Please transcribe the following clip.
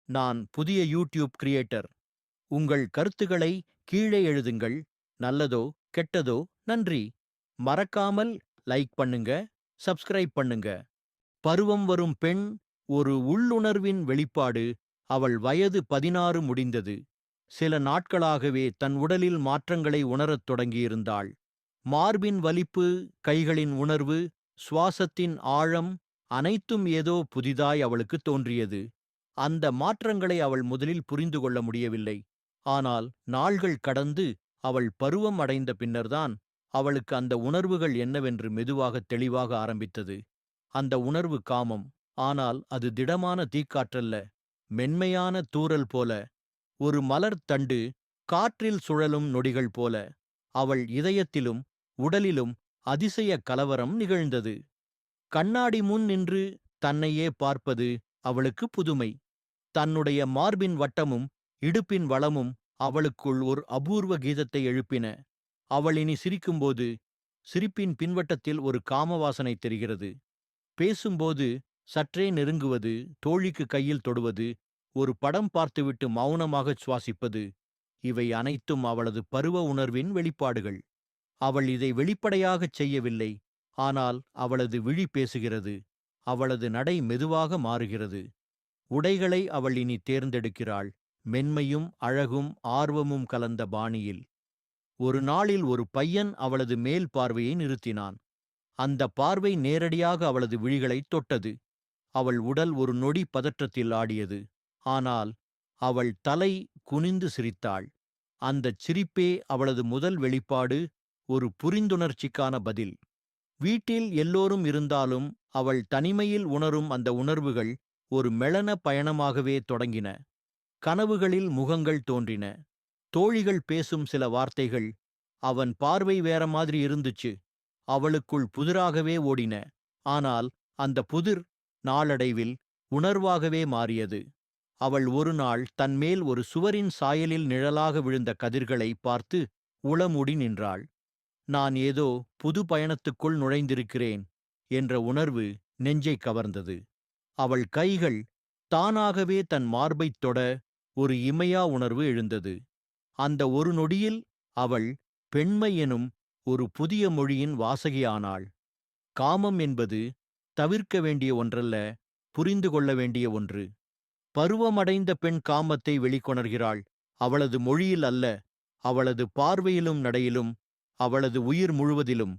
நான் புதிய YouTube creator. உங்கள் கருத்துக்களை கீழே எழுதுங்கள். நல்லதோ கெட்டதோ நன்றி. மறக்காமல் லைக் பண்ணுங்க, சப்ஸ்கிரைப் பண்ணுங்க. பருவம் வரும் பெண் ஒரு உள்ளுணர்வின் வெளிப்பாடு. அவள் வயது 16 முடிந்தது. சில நாட்களாகவே தன் உடலில் மாற்றங்களை உணரத் தொடங்கியிருந்தாள். மார்பின் வலிப்பு, கைகளின் உணர்வு, சுவாசத்தின் ஆழம், அனைத்தும் ஏதோ புதிதாய் அவளுக்கு தோன்றியது. அந்த மாற்றங்களை அவள் முதலில் புரிந்து கொள்ள முடியவில்லை. ஆனால் நாள்கள் கடந்து அவள் பருவம் அடைந்த பின்னர்தான் அவளுக்கு அந்த உணர்வுகள் என்னவென்று மெதுவாக தெளிவாக ஆரம்பித்தது. அந்த உணர்வு காமம். ஆனால் அது திடமான தீக்காற்றல்ல, மென்மையான தூறல் போல, ஒரு மலர் தண்டு காற்றில் சுழலும் நொடிகள் போல. அவள் இதயத்திலும் உடலிலும் அதிசய கலவரம் நிகழ்ந்தது. கண்ணாடி முன் நின்று தன்னையே பார்ப்பது அவளுக்கு புதுமை. தன்னுடைய மார்பின் வட்டமும் இடுப்பின் வளமும் அவளுக்குள் ஒரு அபூர்வ கீதத்தை எழுப்பின. அவள் இனி சிரிக்கும்போது சிரிப்பின் பின்வட்டத்தில் ஒரு காமவாசனை தெரிகிறது. பேசும்போது சற்றே நெருங்குவது, தோழிக்கு கையில் தொடுவது, ஒரு படம் பார்த்துவிட்டு மௌனமாகச் சுவாசிப்பது, இவை அனைத்தும் அவளது பருவ உணர்வின் வெளிப்பாடுகள். அவள் இதை வெளிப்படையாகச் செய்யவில்லை. ஆனால் அவளது விழி பேசுகிறது. அவளது நடை மெதுவாக மாறுகிறது. உடைகளை அவள் இனி தேர்ந்தெடுக்கிறாள், மென்மையும் அழகும் ஆர்வமும் கலந்த பாணியில். ஒரு நாளில் ஒரு பையன் அவளது மேல் பார்வையை நிறுத்தினான். அந்த பார்வை நேரடியாக அவளது விழிகளைத் தொட்டது. அவள் உடல் ஒரு நொடி பதற்றத்தில் ஆடியது. ஆனால் அவள் தலை குனிந்து சிரித்தாள். அந்தச் சிரிப்பே அவளது முதல் வெளிப்பாடு, ஒரு புரிந்துணர்ச்சிக்கான பதில். வீட்டில் எல்லோரும் இருந்தாலும் அவள் தனிமையில் உணரும் அந்த உணர்வுகள் ஒரு மெளன பயணமாகவே தொடங்கின. கனவுகளில் முகங்கள் தோன்றின. தோழிகள் பேசும் சில வார்த்தைகள். அவன் பார்வை வேற மாதிரி இருந்துச்சு. அவளுக்குள் புதிராகவே ஓடின. ஆனால் அந்த புதிர் நாளடைவில் உணர்வாகவே மாறியது. அவள் ஒரு நாள் தன்மேல் ஒரு சுவரின் சாயலில் நிழலாக விழுந்த கதிர்களை பார்த்து உளமுடி நின்றாள். நான் ஏதோ புது பயணத்துக்குள் நுழைந்திருக்கிறேன் என்ற உணர்வு நெஞ்சைக் கவர்ந்தது. அவள் கைகள் தானாகவே தன் மார்பைத் தொட ஒரு இமையா உணர்வு எழுந்தது. அந்த ஒரு நொடியில் அவள் பெண்மை எனும் ஒரு புதிய மொழியின் வாசகியானாள். காமம் என்பது தவிர்க்க வேண்டிய ஒன்றல்ல, புரிந்து கொள்ள வேண்டிய ஒன்று. பருவமடைந்த பெண் காமத்தை வெளிக்கொணர்கிறாள். அவளது மொழியில் அல்ல, அவளது பார்வையிலும் நடையிலும், அவளது உயிர் முழுவதிலும்.